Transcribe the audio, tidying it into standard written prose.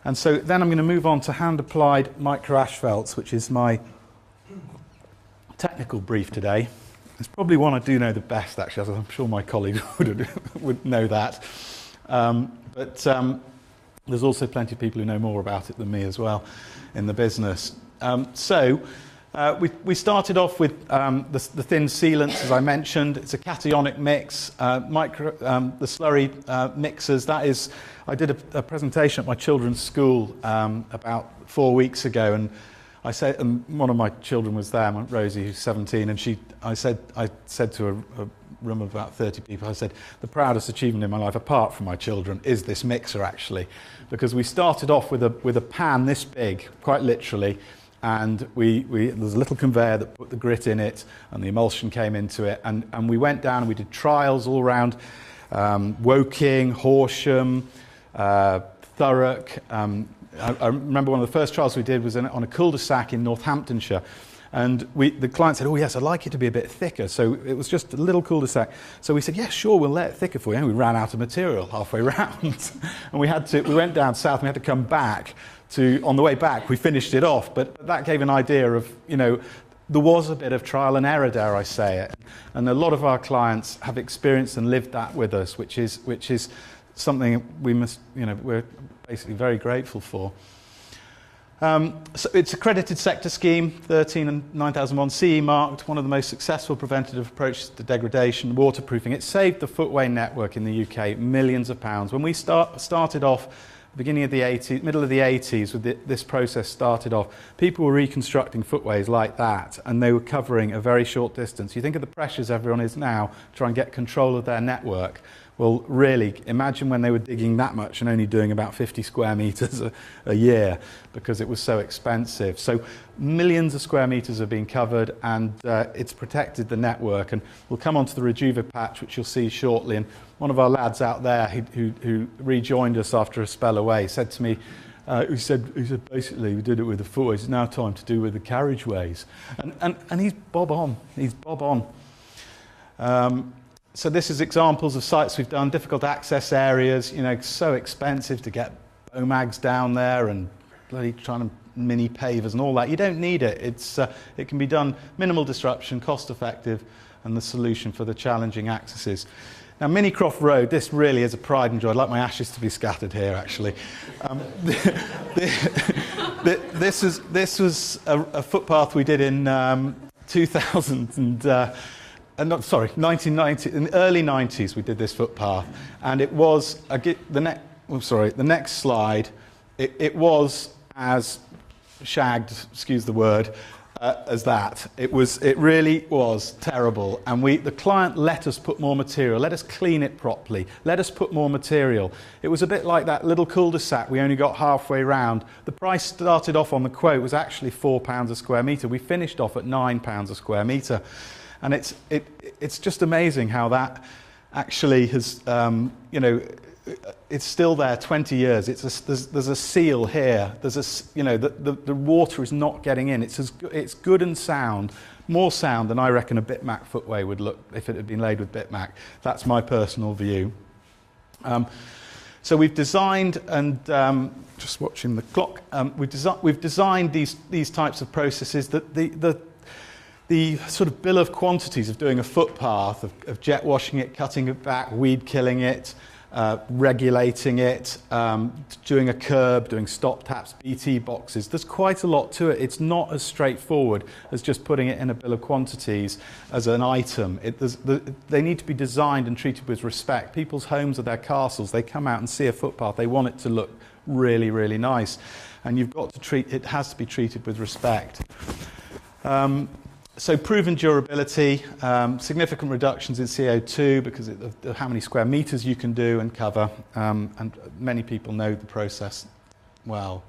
And so then I'm going to move on to hand-applied microasphalts, which is my technical brief today. It's probably one I do know the best, actually, as I'm sure my colleagues would know that. But there's also plenty of people who know more about it than me as well in the business. We started off with the thin sealants, as I mentioned. It's a cationic mix. The slurry mixers, that is, I did a presentation at my children's school about 4 weeks ago, and one of my children was there, Rosie, who's 17, and I said to a room of about 30 people, I said, the proudest achievement in my life, apart from my children, is this mixer, actually. Because we started off with a pan this big, quite literally, and there's a little conveyor that put the grit in it, and the emulsion came into it, and we went down and we did trials all around Woking, Horsham, Thurrock. I remember one of the first trials we did was on a cul-de-sac in Northamptonshire, and the client said, oh yes, I'd like it to be a bit thicker. So it was just a little cul-de-sac. So we said, yes, sure, we'll let it thicker for you. And we ran out of material halfway round. And we went down south, and we had to come back on the way back, we finished it off. But that gave an idea of, there was a bit of trial and error, dare I say it. And a lot of our clients have experienced and lived that with us, which is something we're basically very grateful for. So it's accredited sector scheme, 13 and 9001 CE marked, one of the most successful preventative approaches to degradation, waterproofing. It saved the footway network in the UK millions of pounds. When we started off, beginning of the 80s, middle of the 80s, with this process started off, people were reconstructing footways like that, and they were covering a very short distance. You think of the pressures everyone is now to try and get control of their network. Well, really, imagine when they were digging that much and only doing about 50 square metres a year, because it was so expensive. So millions of square metres are being covered, and it's protected the network. And we'll come on to the Rejuva patch, which you'll see shortly. And one of our lads out there who rejoined us after a spell away said to me, he said basically we did it with the footways, it's now time to do with the carriageways. And he's bob on. He's bob on. So this is examples of sites we've done, difficult access areas, so expensive to get BOMAGs down there and bloody trying to mini pavers and all that. You don't need it. It can be done, minimal disruption, cost effective, and the solution for the challenging accesses. Now, Minicroft Road, this really is a pride and joy. I'd like my ashes to be scattered here, actually. This was a footpath we did in 1990, in the early 90s we did this footpath, and it was the next slide. It was as shagged, excuse the word, as that. It really was terrible, and the client let us put more material, let us clean it properly, let us put more material. It was a bit like that little cul-de-sac we only got halfway round. The price started off on the quote was actually £4 a square metre. We finished off at £9 a square metre. And it's just amazing how that actually has, it's still there 20 years. There's a seal here. The water is not getting in. It's good and sound, more sound than I reckon a Bitmac footway would look if it had been laid with Bitmac. That's my personal view. So we've designed, and just watching the clock, we've designed these types of processes that the sort of bill of quantities of doing a footpath, of jet washing it, cutting it back, weed killing it, regulating it, doing a curb, doing stop taps, BT boxes. There's quite a lot to it. It's not as straightforward as just putting it in a bill of quantities as an item. They need to be designed and treated with respect. People's homes are their castles. They come out and see a footpath. They want it to look really, really nice. And it has to be treated with respect. So proven durability, significant reductions in CO2 because of how many square metres you can do and cover, and many people know the process well.